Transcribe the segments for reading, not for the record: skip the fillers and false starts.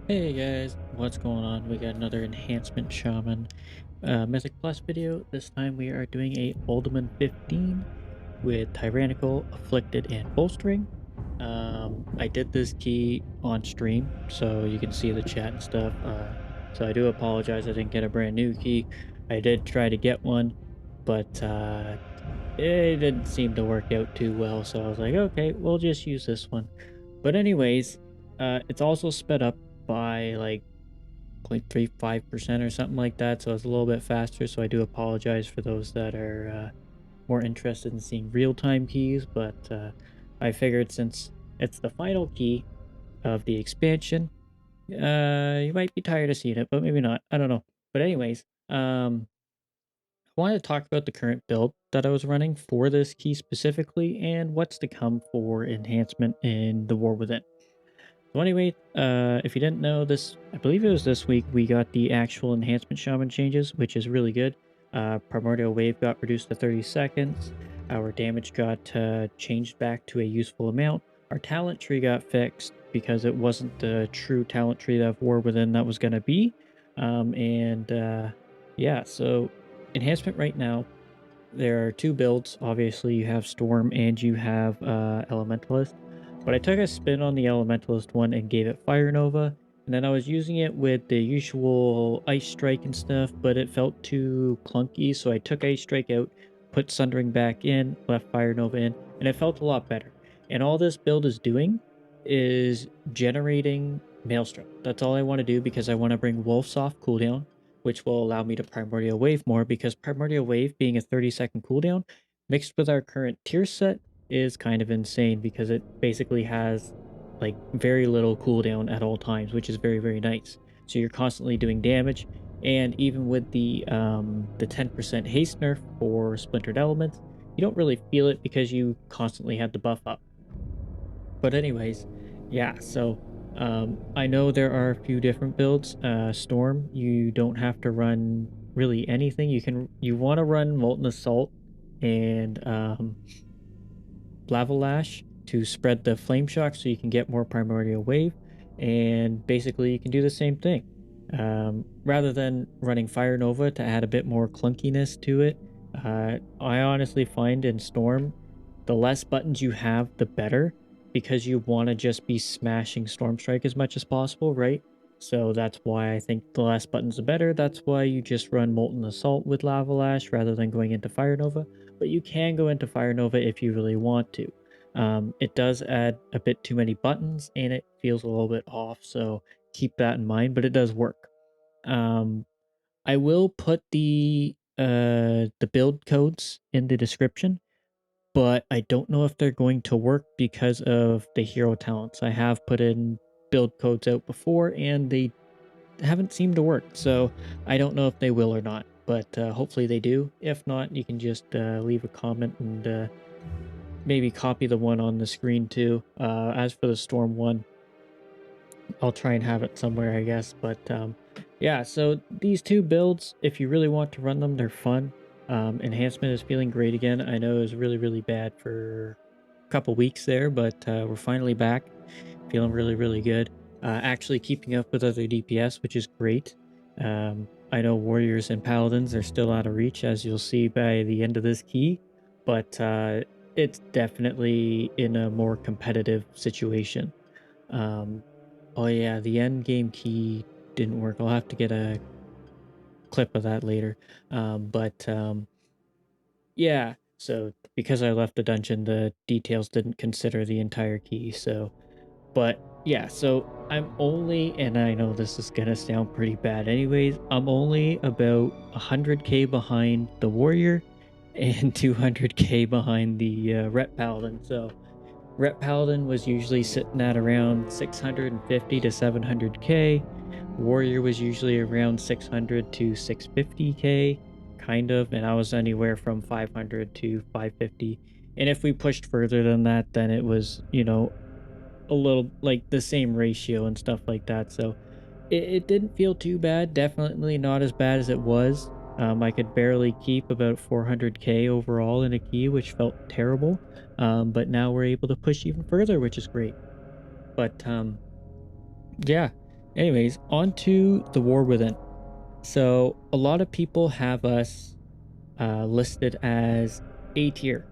Hey guys, what's going on? We got another Enhancement Shaman Mythic Plus video. This time we are doing a Uldaman 15 with Tyrannical, Afflicted, and Bolstering. I did this key on stream, so you can see the chat and stuff. So I do apologize I didn't get a brand new key. I did try to get one, but it didn't seem to work out too well, so I was like, okay, we'll just use this one. But anyways, it's also sped up by like 0.35% or something like that, so it's a little bit faster, so I do apologize for those that are more interested in seeing real-time keys, but I figured since it's the final key of the expansion, you might be tired of seeing it, but maybe not. I don't know. But anyways, I wanted to talk about the current build that I was running for this key specifically and what's to come for enhancement in the War Within. So anyway, if you didn't know this, I believe it was this week, we got the actual enhancement shaman changes, which is really good. Primordial wave got reduced to 30 seconds. Our damage got changed back to a useful amount. Our talent tree got fixed because it wasn't the true talent tree that War Within that was going to be. Yeah, so enhancement right now, there are two builds. Obviously, you have Storm and you have Elementalist. But I took a spin on the Elementalist one and gave it Fire Nova. And then I was using it with the usual Ice Strike and stuff, but it felt too clunky. So I took Ice Strike out, put Sundering back in, left Fire Nova in, and it felt a lot better. And all this build is doing is generating Maelstrom. That's all I want to do because I want to bring Wolf's off cooldown, which will allow me to Primordial Wave more, because Primordial Wave being a 30-second cooldown mixed with our current tier set is kind of insane because it basically has like very little cooldown at all times, which is very, very nice. So you're constantly doing damage, and even with the 10% haste nerf for splintered elements, you don't really feel it because you constantly have the buff up. But anyways, yeah, so I know there are a few different builds. Storm, you don't have to run really anything. You want to run Molten Assault and Lava Lash to spread the flame shock so you can get more primordial wave, and basically you can do the same thing. Rather than running Fire Nova to add a bit more clunkiness to it, I honestly find in Storm, the less buttons you have, the better, because you want to just be smashing Storm Strike as much as possible, right? So that's why I think the less buttons the better. That's why you just run Molten Assault with Lava Lash rather than going into Fire Nova, but you can go into Fire Nova if you really want to. It does add a bit too many buttons and it feels a little bit off, so keep that in mind, but it does work. Um, I will put the build codes in the description, but I don't know if they're going to work because of the hero talents. I have put in build codes out before and they haven't seemed to work, so I don't know if they will or not, but hopefully they do. If not, you can just leave a comment and maybe copy the one on the screen too. As for the Storm one, I'll try and have it somewhere, I guess. But yeah, so these two builds, if you really want to run them, they're fun. Enhancement is feeling great again. I know it was really, really bad for a couple weeks there, but we're finally back. Feeling really, really good. Actually keeping up with other DPS, which is great. I know warriors and paladins are still out of reach, as you'll see by the end of this key, but it's definitely in a more competitive situation. Um, oh yeah, the end game key didn't work. I'll have to get a clip of that later. Yeah, so because I left the dungeon, the details didn't consider the entire key, so but yeah, so I'm only, and I know this is gonna sound pretty bad anyways, I'm only about 100k behind the warrior and 200k behind the Ret Paladin. So Ret Paladin was usually sitting at around 650 to 700k. Warrior was usually around 600 to 650k, kind of, and I was anywhere from 500 to 550. And if we pushed further than that, then it was, a little like the same ratio and stuff like that. So it didn't feel too bad. Definitely not as bad as it was. I could barely keep about 400k overall in a key, which felt terrible. But now we're able to push even further, which is great. But yeah, anyways, on to the War Within. So a lot of people have us listed as A tier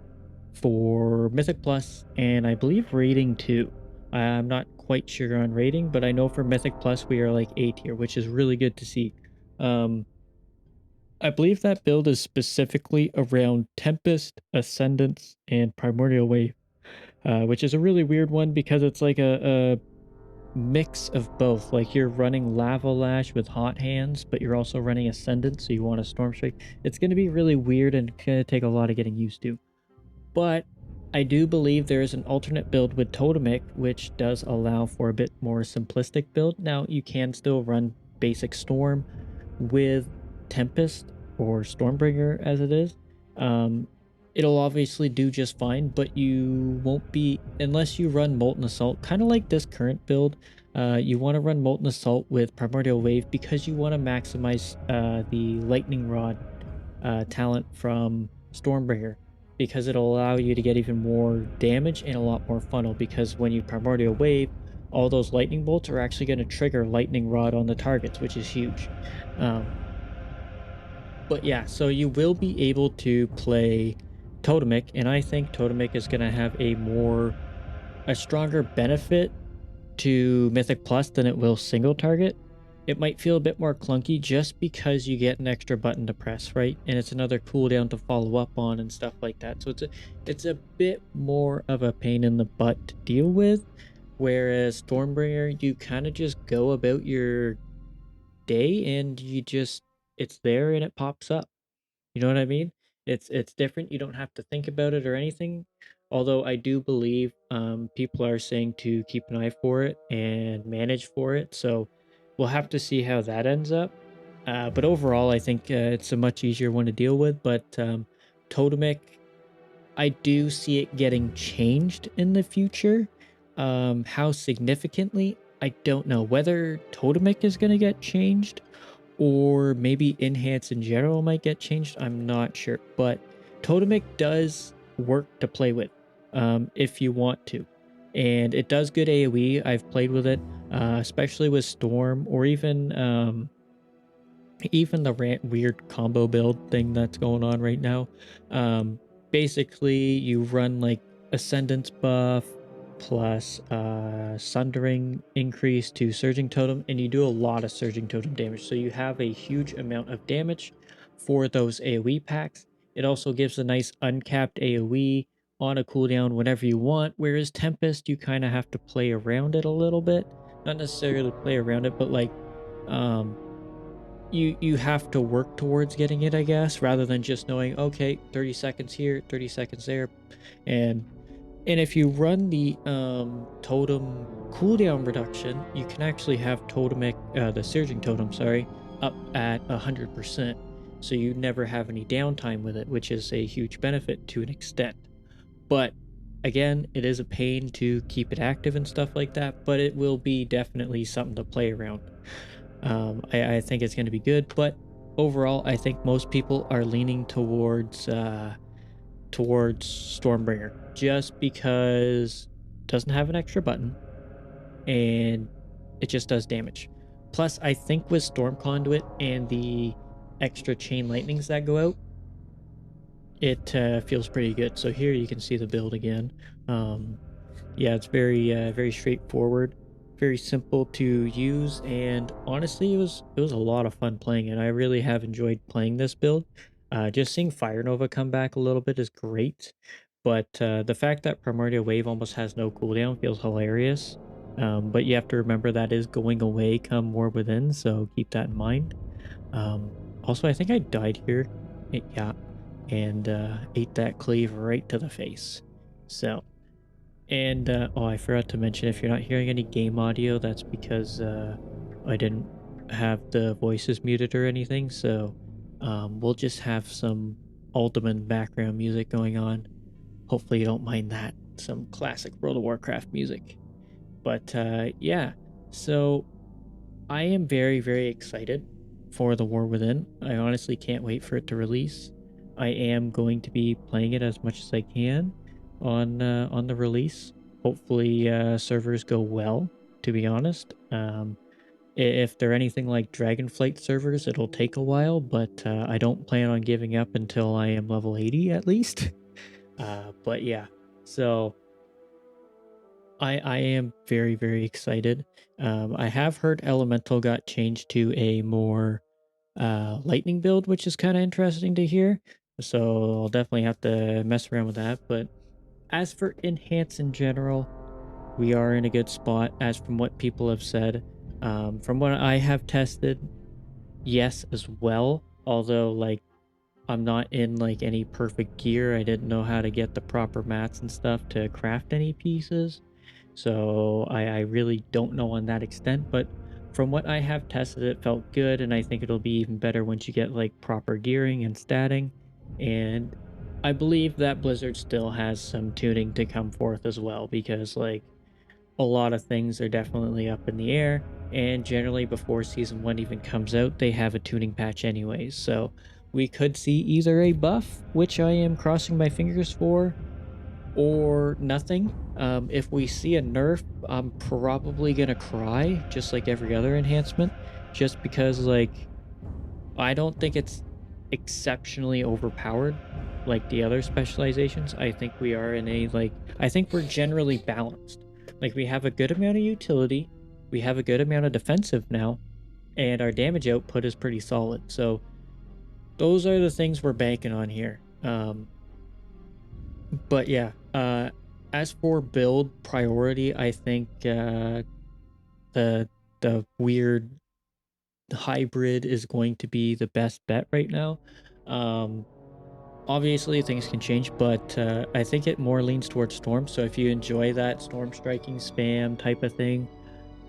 for Mythic Plus, and I believe rating too. I'm not quite sure on rating, but I know for Mythic Plus we are like A tier, which is really good to see. Um, I believe that build is specifically around Tempest, Ascendance, and Primordial Wave, which is a really weird one because it's like a mix of both. Like you're running Lava Lash with Hot Hands, but you're also running Ascendant, so you want a Storm Strike. It's going to be really weird and going to take a lot of getting used to. But I do believe there is an alternate build with Totemic, which does allow for a bit more simplistic build. Now, you can still run basic Storm with Tempest or Stormbringer as it is. Um, it'll obviously do just fine, but you won't be, unless you run Molten Assault, kind of like this current build. You want to run Molten Assault with Primordial Wave because you want to maximize the Lightning Rod talent from Stormbringer, because it'll allow you to get even more damage and a lot more funnel, because when you Primordial Wave, all those lightning bolts are actually going to trigger Lightning Rod on the targets, which is huge. Um, but yeah, so you will be able to play Totemic, and I think Totemic is going to have a stronger benefit to Mythic Plus than it will single target. It might feel a bit more clunky just because you get an extra button to press, right? And it's another cooldown to follow up on and stuff like that. So it's a bit more of a pain in the butt to deal with. Whereas Stormbringer, you kind of just go about your day and it's there and it pops up. You know what I mean? It's different. You don't have to think about it or anything. Although I do believe people are saying to keep an eye for it and manage for it. So we'll have to see how that ends up. But overall, I think it's a much easier one to deal with. But Totemic, I do see it getting changed in the future. How significantly, I don't know. Whether Totemic is going to get changed or maybe Enhance in general might get changed, I'm not sure. But Totemic does work to play with if you want to. And it does good AoE. I've played with it, especially with Storm, or even the weird combo build thing that's going on right now. Basically, you run like Ascendance buff plus Sundering increase to Surging Totem, and you do a lot of Surging Totem damage. So you have a huge amount of damage for those AoE packs. It also gives a nice uncapped AoE on a cooldown whenever you want, whereas Tempest, you kind of have to play around it a little bit. Not necessarily play around it, but like um you have to work towards getting it, I guess, rather than just knowing, okay, 30 seconds here, 30 seconds there. And if you run the totem cooldown reduction, you can actually have totemic the surging totem, sorry, up at 100%, so you never have any downtime with it, which is a huge benefit to an extent. But again, it is a pain to keep it active and stuff like that, but it will be definitely something to play around. I think it's going to be good, but overall, I think most people are leaning towards Stormbringer just because it doesn't have an extra button and it just does damage. Plus, I think with Storm Conduit and the extra chain lightnings that go out, it feels pretty good. So here you can see the build again. Um, yeah, it's very straightforward, very simple to use, and honestly, it was a lot of fun playing it. I really have enjoyed playing this build. Just seeing Fire Nova come back a little bit is great, but the fact that Primordial Wave almost has no cooldown feels hilarious. But you have to remember that is going away come War Within, so keep that in mind. Also, I think I died here. Yeah, and ate that cleave right to the face. So. And oh, I forgot to mention, if you're not hearing any game audio, that's because I didn't have the voices muted or anything. So we'll just have some Uldaman background music going on. Hopefully, you don't mind that. Some classic World of Warcraft music. But yeah, so I am very excited for The War Within. I honestly can't wait for it to release. I am going to be playing it as much as I can on the release. Hopefully servers go well, to be honest. If they're anything like Dragonflight servers, it'll take a while, but I don't plan on giving up until I am level 80 at least. But yeah, so I am very, very excited. I have heard Elemental got changed to a more lightning build, which is kind of interesting to hear. So I'll definitely have to mess around with that. But as for Enhance in general, we are in a good spot as from what people have said. From what I have tested, yes, as well. Although, like, I'm not in like any perfect gear. I didn't know how to get the proper mats and stuff to craft any pieces. So I really don't know on that extent, but from what I have tested, it felt good, and I think it'll be even better once you get like proper gearing and statting. And I believe that Blizzard still has some tuning to come forth as well, because like a lot of things are definitely up in the air. And generally, before season one even comes out, they have a tuning patch anyways. So we could see either a buff, which I am crossing my fingers for, or nothing. If we see a nerf, I'm probably gonna cry, just like every other enhancement, just because like I don't think it's exceptionally overpowered like the other specializations. I think we are in a like I think we're generally balanced. Like we have a good amount of utility, we have a good amount of defensive now, and our damage output is pretty solid. So those are the things we're banking on here. But yeah, as for build priority, I think the weird hybrid is going to be the best bet right now. Um, Obviously, things can change, but I think it more leans towards storm. So if you enjoy that storm striking spam type of thing,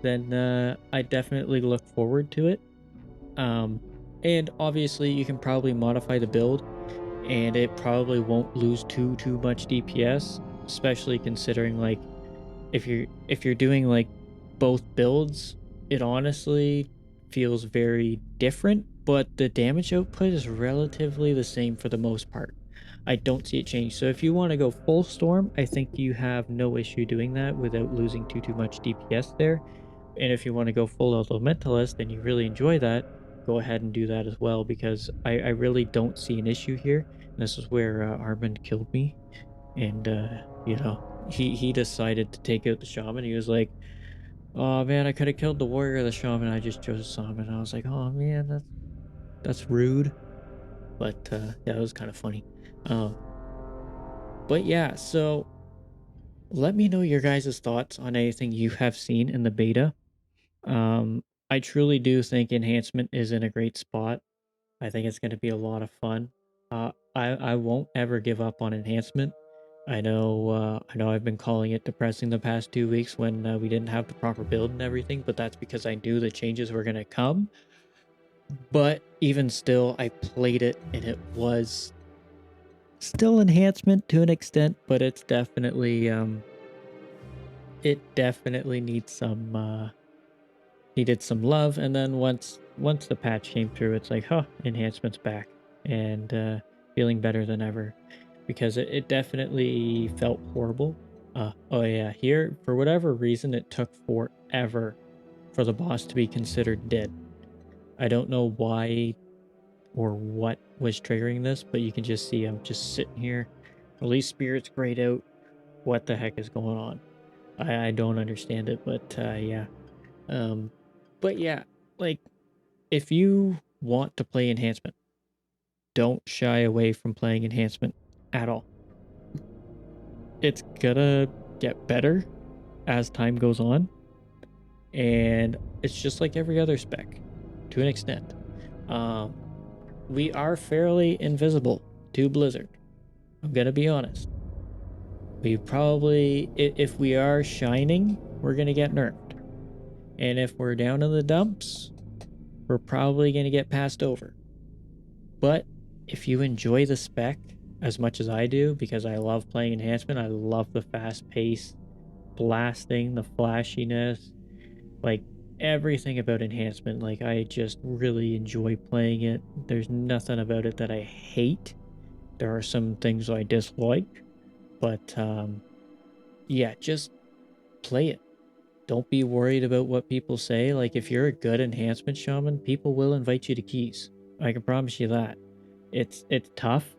then I definitely look forward to it. Um, and obviously, you can probably modify the build and it probably won't lose too much DPS, especially considering like if you're doing like both builds, it honestly feels very different, but the damage output is relatively the same for the most part. I don't see it change. So if you want to go full storm, I think you have no issue doing that without losing too much DPS there. And if you want to go full elementalist and you really enjoy that, go ahead and do that as well, because I really don't see an issue here. And this is where Armand killed me. And he decided to take out the shaman. He was like, "Oh man, I could have killed the warrior or the shaman. I just chose the shaman." I was like, "Oh man, that's rude." But yeah, it was kind of funny. Um, but yeah, so let me know your guys' thoughts on anything you have seen in the beta. I truly do think enhancement is in a great spot. I think it's going to be a lot of fun. I won't ever give up on enhancement. I know I've been calling it depressing the past 2 weeks when we didn't have the proper build and everything, but that's because I knew the changes were going to come. But even still, I played it and it was still enhancement to an extent, but it definitely needed some love. And then once the patch came through, it's like, huh, enhancement's back and feeling better than ever, because it definitely felt horrible. Oh yeah, here for whatever reason it took forever for the boss to be considered dead. I don't know why or what was triggering this, but you can just see I'm just sitting here. Release spirits grayed out. What the heck is going on? I don't understand it, but yeah. Um, but yeah, like if you want to play enhancement, don't shy away from playing enhancement at all. It's gonna get better as time goes on, and it's just like every other spec to an extent. Um, we are fairly invisible to Blizzard. I'm gonna be honest. We probably, if we are shining, we're gonna get nerfed, and if we're down in the dumps, we're probably gonna get passed over. But if you enjoy the spec as much as I do, because I love playing enhancement, I love the fast pace, blasting, the flashiness, like everything about enhancement. Like I just really enjoy playing it. There's nothing about it that I hate. There are some things I dislike, but yeah, just play it. don't be worried about what people say. Like, if you're a good enhancement shaman, people will invite you to keys. I can promise you that. It's tough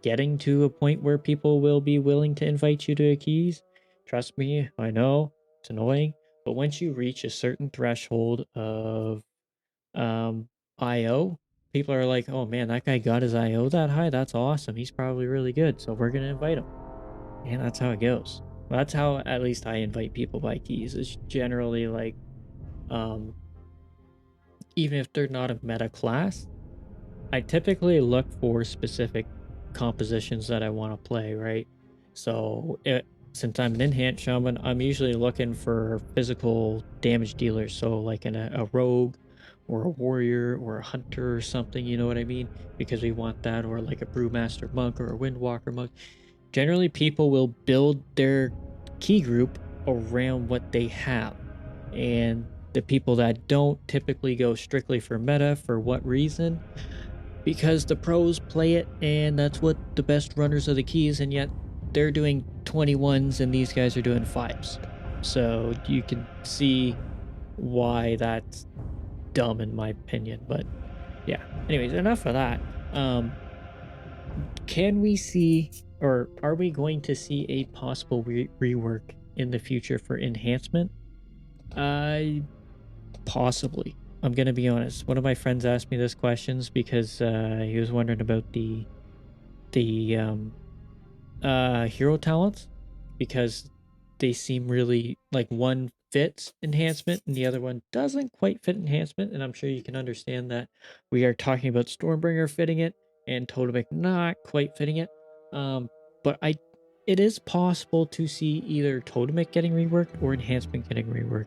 getting to a point where people will be willing to invite you to keys. Trust me, I know it's annoying, but once you reach a certain threshold of um, IO, people are like, "Oh man, that guy got his IO that high. That's awesome. He's probably really good. So we're gonna invite him." And that's how it goes. Well, that's how at least I invite people by keys. Is generally like, um, even if they're not a meta class, I typically look for specific compositions that I want to play, right? So since I'm an enhanced shaman, I'm usually looking for physical damage dealers. So like a rogue or a warrior or a hunter or something, you know what I mean? Because we want that, or like a brewmaster monk or a windwalker monk. Generally, people will build their key group around what they have. And the people that don't typically go strictly for meta. For what reason? Because the pros play it and that's what the best runners of the keys, and yet they're doing 21s and these guys are doing 5s. So you can see why that's dumb in my opinion. But yeah, anyways, enough of that. Can we see, or are we going to see a possible rework in the future for enhancement? I Possibly. I'm gonna be honest. One of my friends asked me this questions because he was wondering about the hero talents, because they seem really like one fits enhancement and the other one doesn't quite fit enhancement. And I'm sure you can understand that we are talking about Stormbringer fitting it and Totemic not quite fitting it. But it is possible to see either Totemic getting reworked or enhancement getting reworked,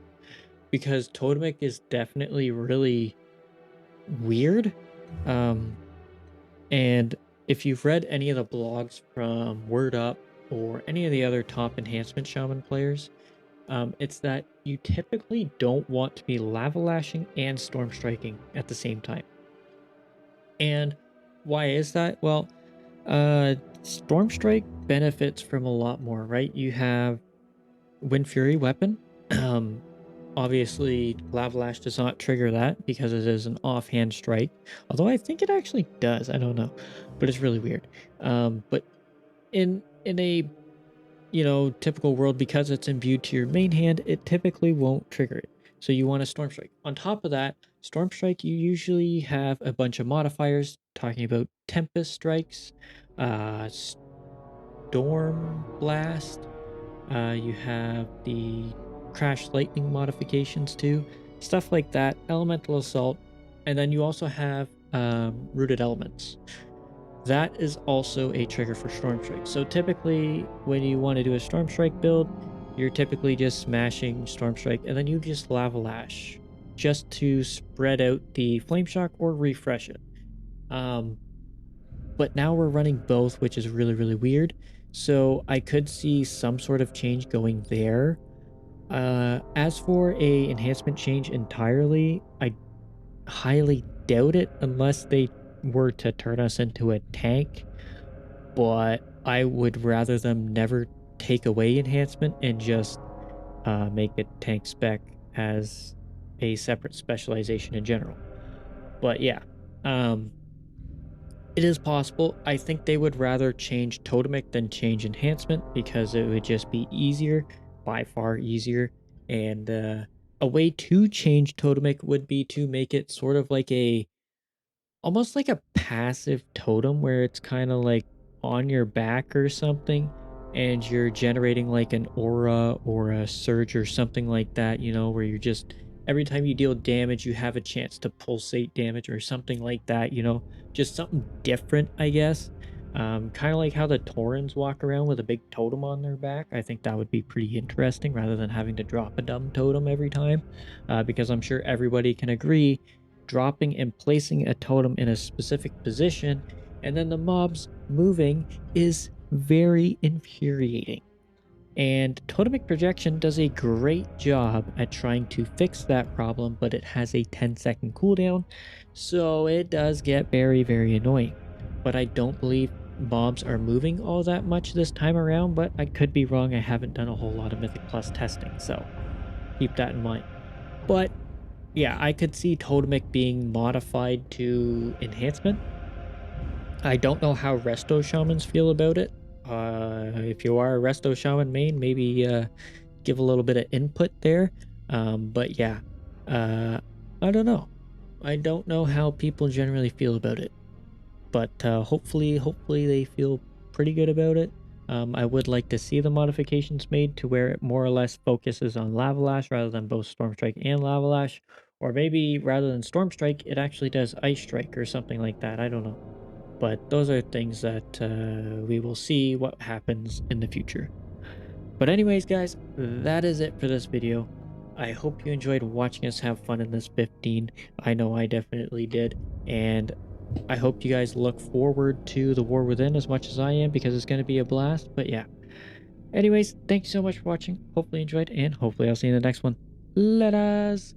because Totemic is definitely really weird. Um, and if you've read any of the blogs from Word Up or any of the other top enhancement shaman players, it's that you typically don't want to be lava lashing and storm striking at the same time. And why is that? Well, Storm Strike benefits from a lot more, right? You have Wind Fury weapon. Obviously, Lava Lash does not trigger that because it is an offhand strike. Although I think it actually does. I don't know, but it's really weird. But in a typical world, because it's imbued to your main hand, it typically won't trigger it. So you want a Storm Strike. On top of that, Storm Strike, you usually have a bunch of modifiers talking about Tempest Strikes, Storm Blast. You have the Crash Lightning modifications too, stuff like that, Elemental Assault, and then you also have Rooted Elements. That is also a trigger for Storm Strike. So typically, when you want to do a Storm Strike build, you're typically just smashing Storm Strike, and then you just Lava Lash, just to spread out the Flame Shock or refresh it. But now we're running both, which is really, really weird. So I could see some sort of change going there. As for a enhancement change entirely, I highly doubt it unless they were to turn us into a tank. But I would rather them never take away enhancement and just make it tank spec as a separate specialization in general. But yeah, um, it is possible. I think they would rather change Totemic than change Enhancement because it would just be easier, by far easier. And a way to change Totemic would be to make it sort of like almost like a passive totem where it's kind of like on your back or something, and you're generating like an aura or a surge or something like that, where you're just every time you deal damage you have a chance to pulsate damage or something like that, just something different, I guess. Kind of like how the Taurens walk around with a big totem on their back. I think that would be pretty interesting rather than having to drop a dumb totem every time, because I'm sure everybody can agree dropping and placing a totem in a specific position and then the mobs moving is very infuriating. And Totemic Projection does a great job at trying to fix that problem, but it has a 10-second cooldown, so it does get very, very annoying. But I don't believe mobs are moving all that much this time around, but I could be wrong. I haven't done a whole lot of Mythic Plus testing, so keep that in mind. But yeah, I could see Totemic being modified to Enhancement. I don't know how Resto Shamans feel about it. If you are a Resto Shaman main, maybe give a little bit of input there. But yeah, uh, I don't know. I don't know how people generally feel about it, but hopefully they feel pretty good about it. I would like to see the modifications made to where it more or less focuses on Lava Lash rather than both Storm Strike and Lava Lash, or maybe rather than Storm Strike, it actually does Ice Strike or something like that. I don't know, but those are things that we will see what happens in the future. But anyways, guys, that is it for this video. I hope you enjoyed watching us have fun in this 15. I know I definitely did. And I hope you guys look forward to the War Within as much as I am, because it's going to be a blast. But yeah. Anyways, thanks so much for watching. Hopefully you enjoyed, and hopefully I'll see you in the next one. Let us